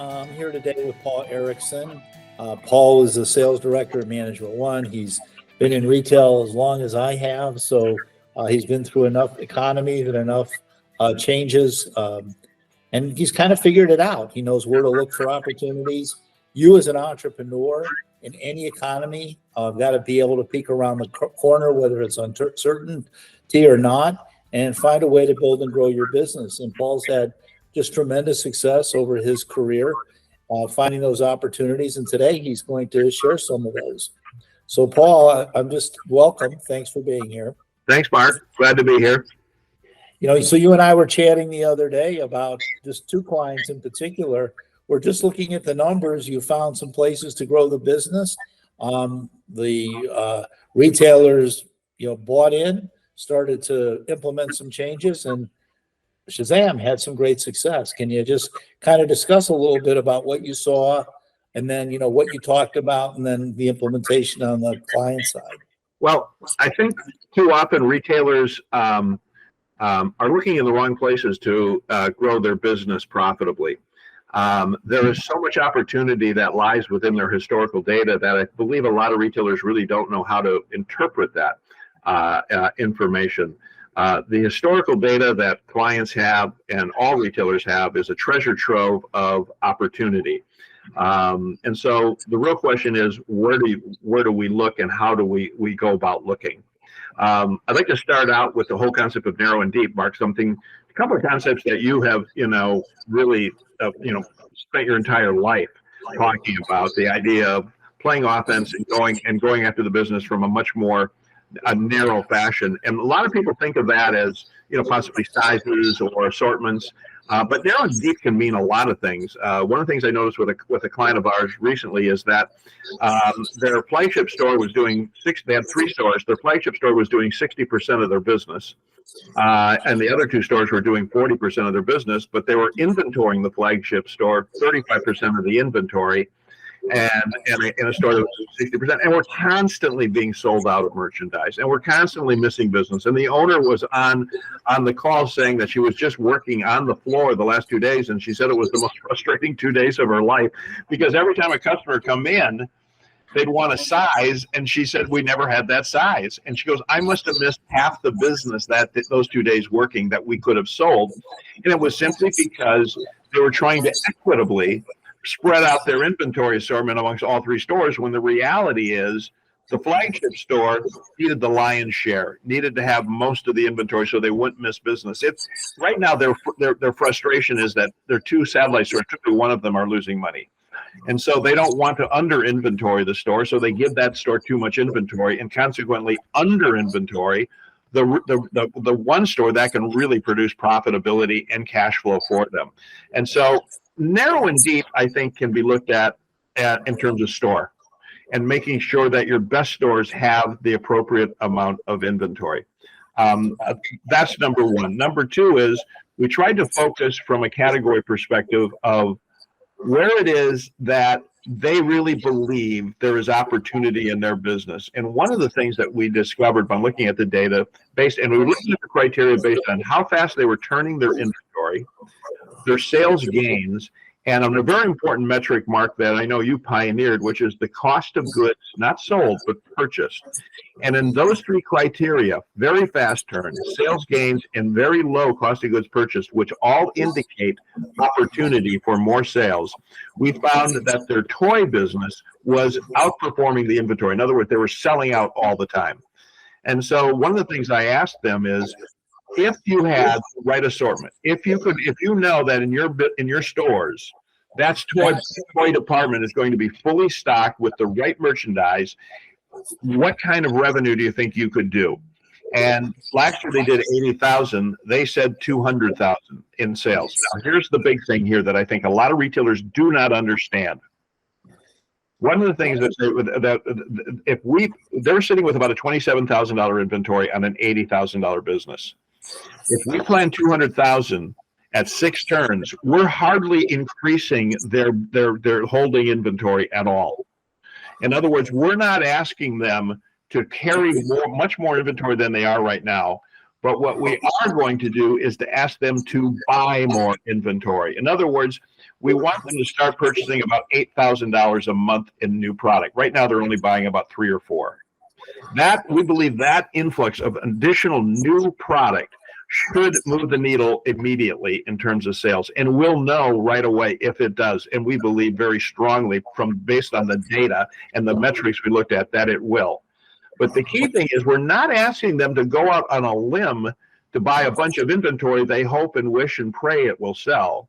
I'm here today with Paul Erickson. Paul is the sales director at Management One. He's been in retail as long as I have, so he's been through enough economies and enough changes, and he's kind of figured it out. He knows where to look for opportunities. You as an entrepreneur in any economy got to be able to peek around the corner, whether it's uncertainty or not, and find a way to build and grow your business. And Paul's had just tremendous success over his career, finding those opportunities. And today he's going to share some of those. So Paul, I'm just welcome. Thanks for being here. Thanks, Marc. Glad to be here. You know, so you and I were chatting the other day about just two clients in particular. We're just looking at the numbers. You found some places to grow the business. The retailers, bought in, started to implement some changes, and Shazam had some great success. Can you just kind of discuss a little bit about what you saw, and then what you talked about, and then the implementation on the client side? Well, I think too often retailers are looking in the wrong places to grow their business profitably. There is so much opportunity that lies within their historical data that I believe a lot of retailers really don't know how to interpret that information. The historical data that clients have and all retailers have is a treasure trove of opportunity. And so the real question is, where do we look, and how do we go about looking? I'd like to start out with the whole concept of narrow and deep, Marc, a couple of concepts that you have, really, spent your entire life talking about. The idea of playing offense and going after the business from a much more narrow fashion. And a lot of people think of that as, possibly sizes or assortments. But narrow and deep can mean a lot of things. One of the things I noticed with a client of ours recently is that their flagship store was doing they had 3 stores. Their flagship store was doing 60% of their business. And the other 2 stores were doing 40% of their business, but they were inventorying the flagship store 35% of the inventory, and in a store that was 60%, and we're constantly being sold out of merchandise, and we're constantly missing business. And the owner was on the call saying that she was just working on the floor the last 2 days, and she said it was the most frustrating 2 days of her life, because every time a customer come in, they'd want a size, and she said, we never had that size. And she goes, I must have missed half the business those 2 days working that we could have sold. And it was simply because they were trying to equitably spread out their inventory assortment amongst all 3 stores, when the reality is the flagship store needed the lion's share, needed to have most of the inventory so they wouldn't miss business. Right now their frustration is that their 2 satellite stores, particularly one of them, are losing money. And so they don't want to under inventory the store, so they give that store too much inventory, and consequently under inventory the one store that can really produce profitability and cash flow for them. And so narrow and deep, I think, can be looked at in terms of store, and making sure that your best stores have the appropriate amount of inventory. That's number one. Number 2 is we tried to focus from a category perspective of where it is that they really believe there is opportunity in their business. And one of the things that we discovered by looking at the data and we were looking at the criteria based on how fast they were turning their inventory, their sales gains, and on a very important metric, Marc, that I know you pioneered, which is the cost of goods not sold but purchased. And in those 3 criteria, very fast turn, sales gains, and very low cost of goods purchased, which all indicate opportunity for more sales, we found that their toy business was outperforming the inventory. In other words, they were selling out all the time. And so one of the things I asked them is, if you had the right assortment, if you know that in your stores, that toy department is going to be fully stocked with the right merchandise, what kind of revenue do you think you could do? And last year they did 80,000. They said 200,000 in sales. Now, here's the big thing here that I think a lot of retailers do not understand. One of the things they're sitting with about a $27,000 inventory on an $80,000 business. If we plan 200,000 at 6 turns, we're hardly increasing their holding inventory at all. In other words, we're not asking them to carry much more inventory than they are right now. But what we are going to do is to ask them to buy more inventory. In other words, we want them to start purchasing about $8,000 a month in new product. Right now, they're only buying about 3 or 4. That, we believe that influx of additional new product should move the needle immediately in terms of sales, and we'll know right away if it does. And we believe very strongly, based on the data and the metrics we looked at, that it will. But the key thing is, we're not asking them to go out on a limb to buy a bunch of inventory they hope and wish and pray it will sell.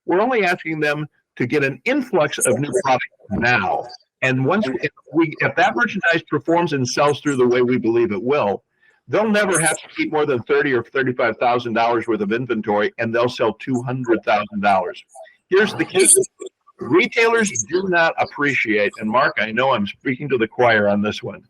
We're only asking them to get an influx of new product now. And if that merchandise performs and sells through the way we believe it will, they'll never have to keep more than $30,000 or $35,000 worth of inventory, and they'll sell $200,000. Here's the key. Retailers do not appreciate, and Mark, I know I'm speaking to the choir on this one,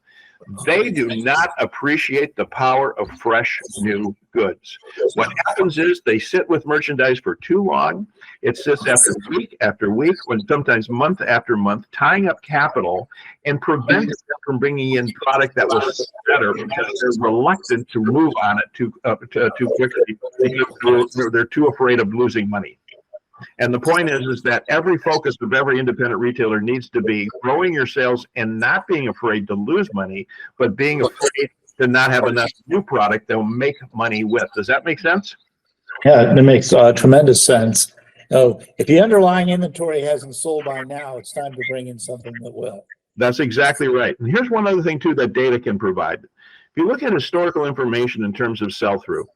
they do not appreciate the power of fresh new goods. What happens is they sit with merchandise for too long. It sits after week, when sometimes month after month, tying up capital and preventing them from bringing in product that was better because they're reluctant to move on it too quickly because they're too afraid of losing money. And the point is that every focus of every independent retailer needs to be growing your sales and not being afraid to lose money, but being afraid to not have enough new product they'll make money with. Does that make sense? Yeah, it makes tremendous sense. So if the underlying inventory hasn't sold by now, it's time to bring in something that will. That's exactly right. And here's one other thing, too, that data can provide. If you look at historical information in terms of sell-through,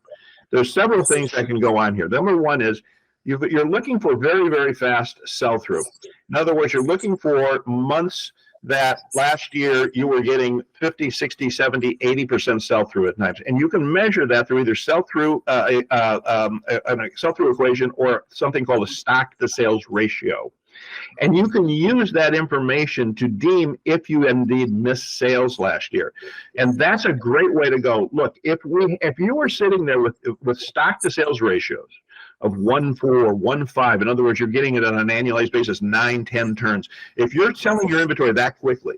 there's several things that can go on here. Number one is you're looking for very, very fast sell-through. In other words, you're looking for months that last year you were getting 50, 60, 70, 80% sell-through at times. And you can measure that through either sell-through, a sell-through equation, or something called a stock-to-sales ratio. And you can use that information to deem if you indeed missed sales last year. And that's a great way to go. Look, if you were sitting there with stock-to-sales ratios of 1.4, 1.5. In other words, you're getting it on an annualized basis, 9, 10 turns. If you're selling your inventory that quickly,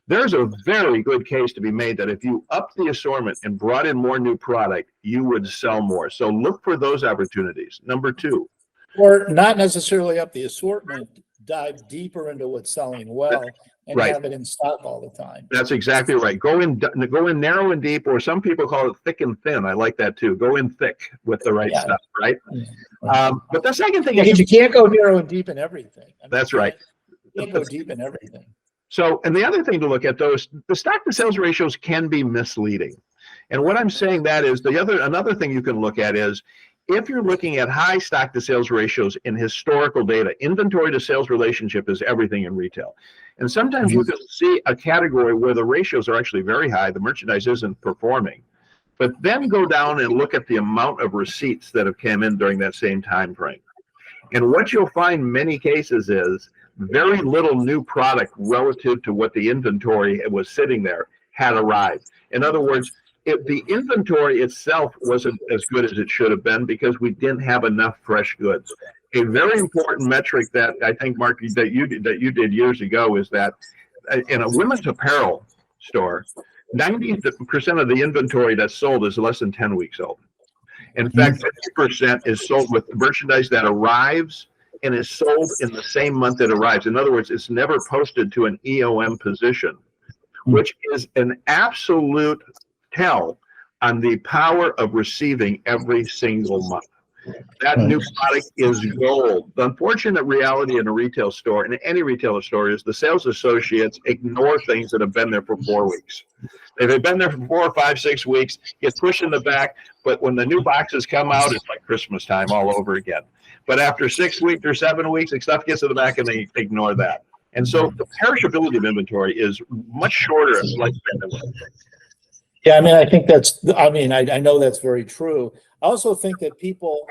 there's a very good case to be made that if you upped the assortment and brought in more new product, you would sell more. So look for those opportunities. Number two. Or not necessarily up the assortment, dive deeper into what's selling well and have it in stock all the time. That's exactly right. Go in narrow and deep, or some people call it thick and thin. I like that too. Go in thick with the right stuff, right? But the second thing is, you can't go narrow and deep in everything. That's right. You can't go deep in everything. So, and the other thing to look at, though, is the stock to sales ratios can be misleading. And what I'm saying that is another thing you can look at is, if you're looking at high stock to sales ratios in historical data, inventory to sales relationship is everything in retail. And sometimes you can see a category where the ratios are actually very high, the merchandise isn't performing. But then go down and look at the amount of receipts that have come in during that same time frame. And what you'll find in many cases is very little new product relative to what the inventory was sitting there had arrived. In other words, if the inventory itself wasn't as good as it should have been because we didn't have enough fresh goods. A very important metric that I think, Mark, that you did years ago is that in a women's apparel store, 90% of the inventory that's sold is less than 10 weeks old. In fact, 50% is sold with merchandise that arrives and is sold in the same month it arrives. In other words, it's never posted to an EOM position, which is an absolute tell on the power of receiving every single month. That new product is gold. The unfortunate reality in a retail store, in any retailer store, is the sales associates ignore things that have been there for 4 weeks. If they've been there for 4, 5, 6 weeks, get pushed in the back, but when the new boxes come out, it's like Christmas time all over again. But after 6 weeks or 7 weeks, the stuff gets to the back and they ignore that. And so the perishability of inventory is much shorter lifespan than what. Yeah, I mean, I think I know that's very true. I also think that people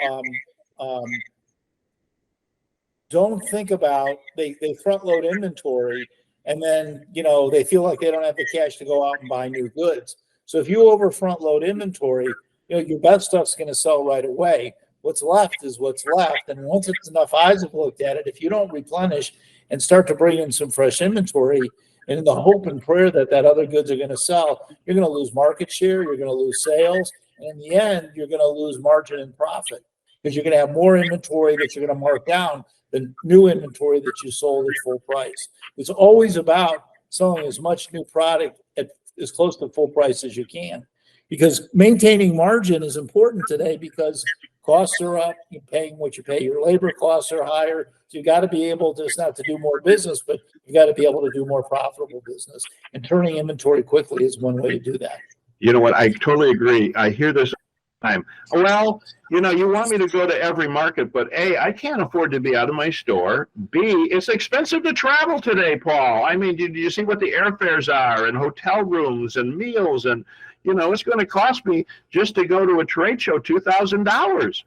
don't think about, they front load inventory and then, they feel like they don't have the cash to go out and buy new goods. So if you over front load inventory, your best stuff's going to sell right away. What's left is what's left. And once it's enough eyes have looked at it, if you don't replenish and start to bring in some fresh inventory, and in the hope and prayer that other goods are going to sell, you're going to lose market share, you're going to lose sales, And in the end, you're going to lose margin and profit because you're going to have more inventory that you're going to mark down than new inventory that you sold at full price. It's always about selling as much new product at as close to full price as you can, because maintaining margin is important today because costs are up. You're paying what you pay. Your labor costs are higher. So you got to be able to, just not to do more business, but you got to be able to do more profitable business. And turning inventory quickly is one way to do that. You know what? I totally agree. I hear this all the time. Well, you want me to go to every market, but A, I can't afford to be out of my store. B, it's expensive to travel today, Paul. I mean, do you see what the airfares are and hotel rooms and meals? And, it's going to cost me just to go to a trade show $2,000.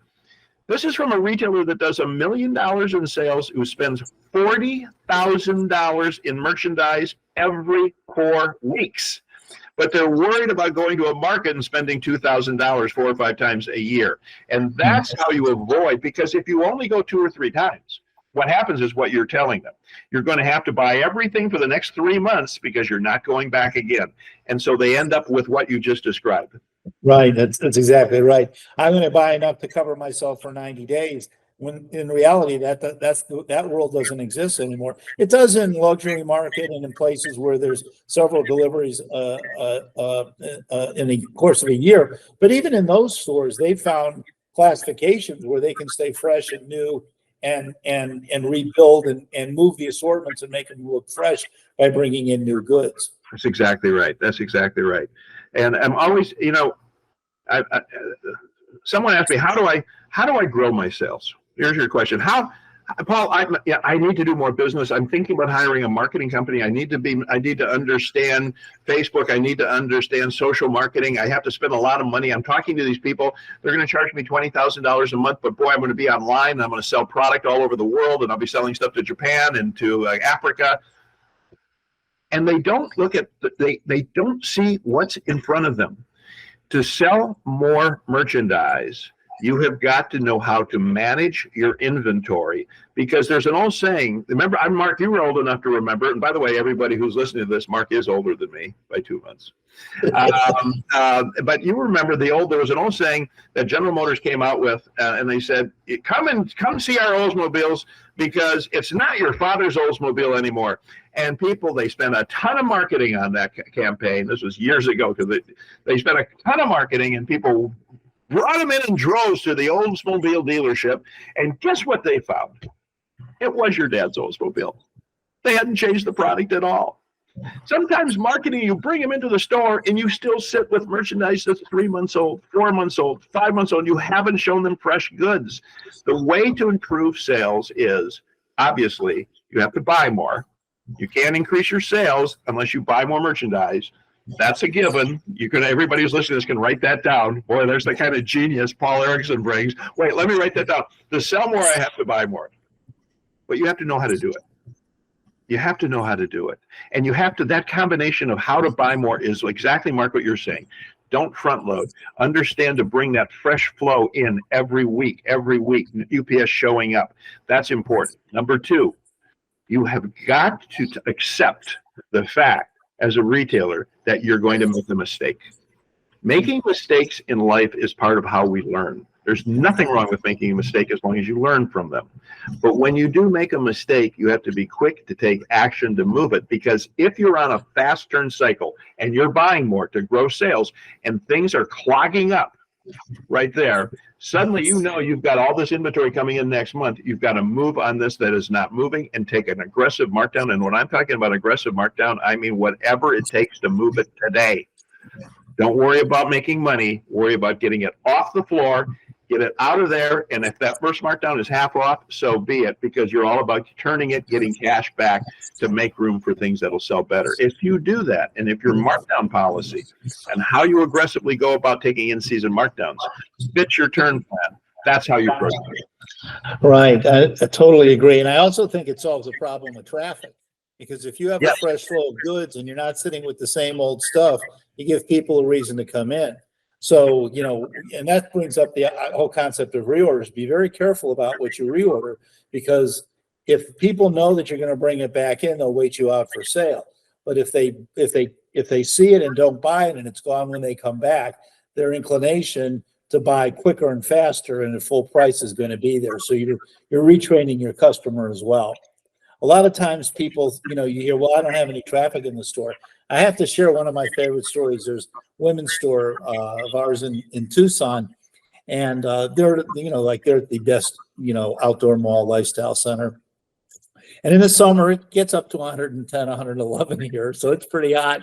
This is from a retailer that does $1 million in sales, who spends $40,000 in merchandise every 4 weeks. But they're worried about going to a market and spending $2,000 4 or 5 times a year. And that's how you avoid, because if you only go 2 or 3 times, what happens is what you're telling them. You're going to have to buy everything for the next 3 months because you're not going back again. And so they end up with what you just described. Right. That's exactly right. I'm going to buy enough to cover myself for 90 days. When in reality, that world doesn't exist anymore. It does in luxury market and in places where there's several deliveries in the course of a year. But even in those stores, they found classifications where they can stay fresh and new and rebuild and move the assortments and make them look fresh by bringing in new goods. That's exactly right. That's exactly right. And I'm always, someone asked me, how do I grow my sales? Here's your question. Paul, I need to do more business. I'm thinking about hiring a marketing company. I need to understand Facebook. I need to understand social marketing. I have to spend a lot of money. I'm talking to these people. They're going to charge me $20,000 a month, but boy, I'm going to be online and I'm going to sell product all over the world, and I'll be selling stuff to Japan and to Africa. And they don't they don't see what's in front of them. To sell more merchandise, you have got to know how to manage your inventory, because there's an old saying. Remember, I'm Marc, you were old enough to remember. And by the way, everybody who's listening to this, Marc is older than me by 2 months. But you remember there was an old saying that General Motors came out with, and they said, come see our Oldsmobiles, because it's not your father's Oldsmobile anymore. And they spent a ton of marketing on that campaign. This was years ago, because they spent a ton of marketing, and people brought them in droves to the Oldsmobile dealership. And guess what they found? It was your dad's Oldsmobile. They hadn't changed the product at all. Sometimes marketing, you bring them into the store and you still sit with merchandise that's 3 months old, 4 months old, 5 months old. You haven't shown them fresh goods. The way to improve sales is, obviously, you have to buy more. You can't increase your sales unless you buy more merchandise. That's a given. Everybody who's listening to this can write that down. Boy, there's the kind of genius Paul Erickson brings. Wait, let me write that down. To sell more, I have to buy more. But you have to know how to do it. You have to know how to do it. And that combination of how to buy more is exactly, Marc, what you're saying. Don't front load. Understand to bring that fresh flow in every week, UPS showing up. That's important. Number 2, you have got to accept the fact as a retailer that you're going to make a mistake. Making mistakes in life is part of how we learn. There's nothing wrong with making a mistake as long as you learn from them. But when you do make a mistake, you have to be quick to take action to move it, because if you're on a fast turn cycle and you're buying more to grow sales and things are clogging up right there, suddenly you've got all this inventory coming in next month. You've got to move on this that is not moving and take an aggressive markdown. And when I'm talking about aggressive markdown, I mean whatever it takes to move it today. Don't worry about making money. Worry about getting it off the floor, get it out of there. And if that first markdown is half off, so be it, because you're all about turning it, getting cash back to make room for things that'll sell better. If you do that, and if your markdown policy and how you aggressively go about taking in-season markdowns fits your turn plan, that's how you approach it. Right. I totally agree. And I also think it solves a problem with traffic, because if you have a fresh flow of goods and you're not sitting with the same old stuff, you give people a reason to come in. So, and that brings up the whole concept of reorders. Be very careful about what you reorder, because if people know that you're going to bring it back in, they'll wait you out for sale. But if they see it and don't buy it and it's gone when they come back, their inclination to buy quicker and faster, and the full price is going to be there. So you're retraining your customer as well. A lot of times people, you hear, well, I don't have any traffic in the store. I have to share one of my favorite stories. There's a women's store of ours in Tucson, and they're the best, outdoor mall lifestyle center. And in the summer, it gets up to 110, 111 here, so it's pretty hot.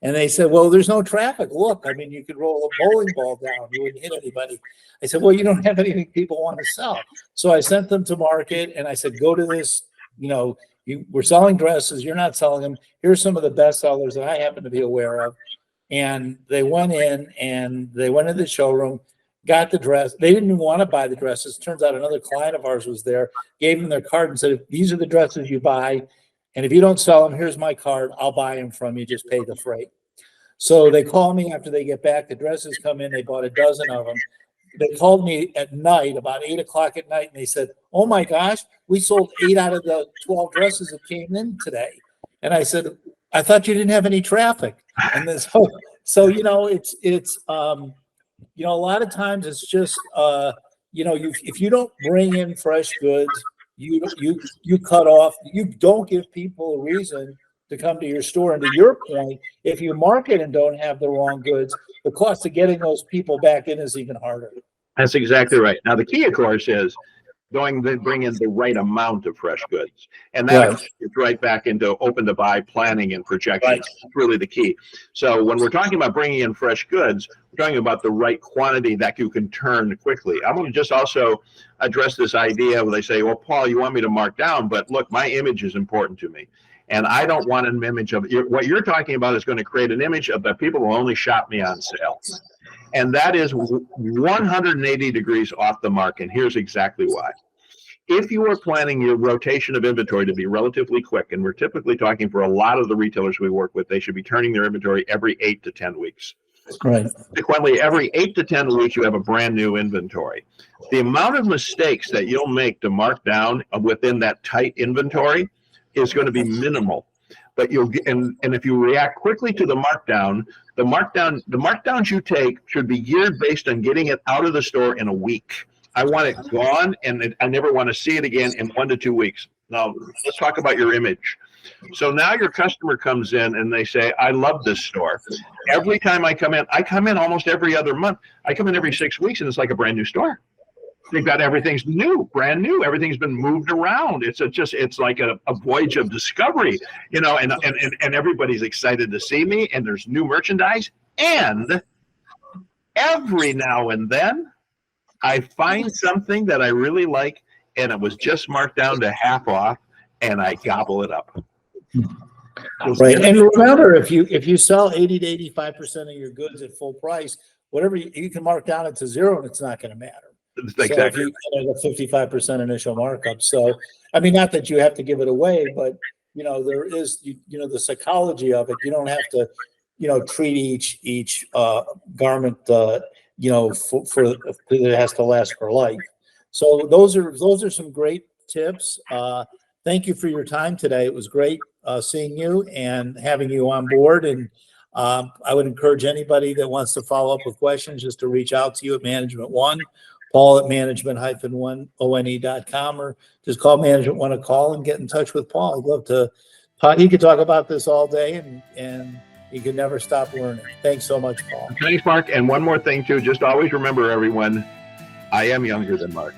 And they said, well, there's no traffic. Look, I mean, you could roll a bowling ball down. You wouldn't hit anybody. I said, well, you don't have anything people want to sell. So I sent them to market, and I said, go to this, we're selling dresses. You're not selling them. Here's some of the best sellers that I happen to be aware of. And they went in, and they went into the showroom, got the dress. They didn't even want to buy the dresses. Turns out another client of ours was there, gave them their card and said, these are the dresses you buy. And if you don't sell them, here's my card. I'll buy them from you. Just pay the freight. So they call me after they get back. The dresses come in. They bought a dozen of them. They called me at night, about 8 o'clock at night, and they said, oh my gosh, we sold 8 out of the 12 dresses that came in today. And I said, I thought you didn't have any traffic. And then so it's a lot of times it's just if you don't bring in fresh goods, you cut off, you don't give people a reason to come to your store. And to your point, if you market and don't have the wrong goods, the cost of getting those people back in is even harder. That's exactly right. Now, the key, of course, is going to bring in the right amount of fresh goods. And that is right back into open to buy planning and projections. Right. That's really the key. So when we're talking about bringing in fresh goods, we're talking about the right quantity that you can turn quickly. I'm going to just also address this idea where they say, well, Paul, you want me to mark down, but look, my image is important to me. And I don't want an image of what you're talking about is going to create an image of that people will only shop me on sale. And that is 180 degrees off the mark. And here's exactly why. If you are planning your rotation of inventory to be relatively quick, and we're typically talking for a lot of the retailers we work with, they should be turning their inventory every 8 to 10 weeks. Right. Consequently, every 8 to 10 weeks, you have a brand new inventory. The amount of mistakes that you'll make to mark down within that tight inventory is going to be minimal. But you'll get, and if you react quickly to the markdowns you take should be geared based on getting it out of the store in a week. I want it gone, and I never want to see it again in 1 to 2 weeks. Now, let's talk about your image. So now your customer comes in and they say, I love this store. Every time I come in almost every other month. I come in every 6 weeks, and it's like a brand new store. They've got everything's new, brand new. Everything's been moved around. It's like a voyage of discovery, and everybody's excited to see me, and there's new merchandise. And every now and then I find something that I really like, and it was just marked down to half off, and I gobble it up. Right. And remember, if you sell 80 to 85% of your goods at full price, whatever you can mark down it to zero, and it's not going to matter. Exactly. So if you get a 55% initial markup. So, I mean, not that you have to give it away, but, there is, the psychology of it. You don't have to, treat each garment, for it has to last for life. So those are some great tips. Thank you for your time today. It was great seeing you and having you on board. And I would encourage anybody that wants to follow up with questions just to reach out to you at Management One. Paul at management-one.com, or just call Management One a call and get in touch with Paul. I'd love to talk. He could talk about this all day, and he can never stop learning. Thanks so much, Paul. Thanks, Mark. And one more thing, too. Just always remember, everyone, I am younger than Mark.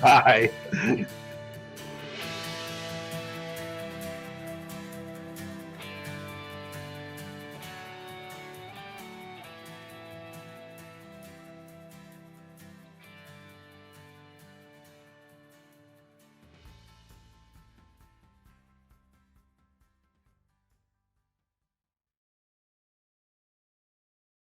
Bye.